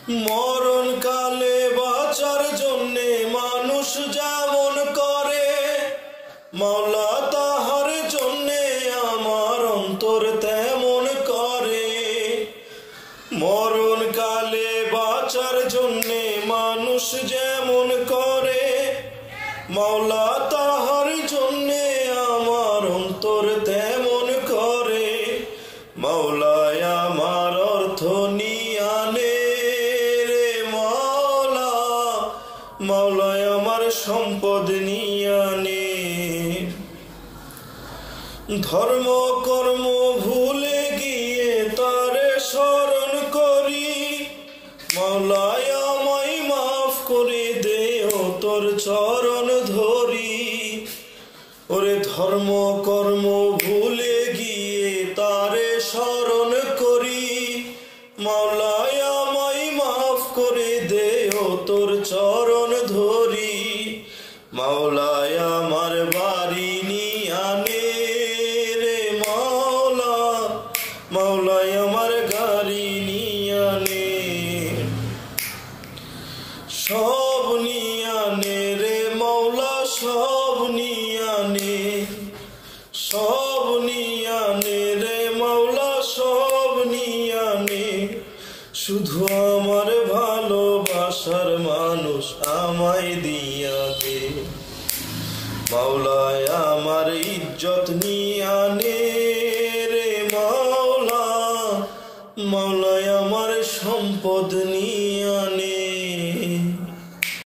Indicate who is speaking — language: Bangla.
Speaker 1: মরণ কালে বাঁচার জন্যে মানুষ যেমন করে, মাওলা তাহার জন্যে আমার অন্তর তেমন করে। মরণ কালে বাঁচার জন্যে মানুষ যেমন করে, মাওলা তাহার জন্যে আমার অন্তর তেমন করে। মাওলায় আমার অর্থ নিয়ানে রে মাওলা, মাওলায় আমার সম্পদ নিয়ানে। ধর্ম কর্ম ভুলে গিয়ে তারে স্মরণ করি, মাওলায় আমায় মাফ করে দেও তোর চরণ ধরি। ওরে ধর্ম কর্ম ভুলে গিয়ে তারে স্মরণ করি, মাওলায় আমায় মাফ করে দেও তোর চরণ ধরি। মাওলায় আমার বাড়ি নিয়ানে রে মাওলা, মাওলায় আমার গাড়ি নিয়ানে। সব নিয়ানে রে মাওলা, সব নিয়ানে, সব নিয়ানে রে মাওলা, সব নিয়ানে। শুধু আমার ভালোবাসার মানুষ আমায় দিয়া দে, মাওলায় আমার ইজ্জত নিয়ানে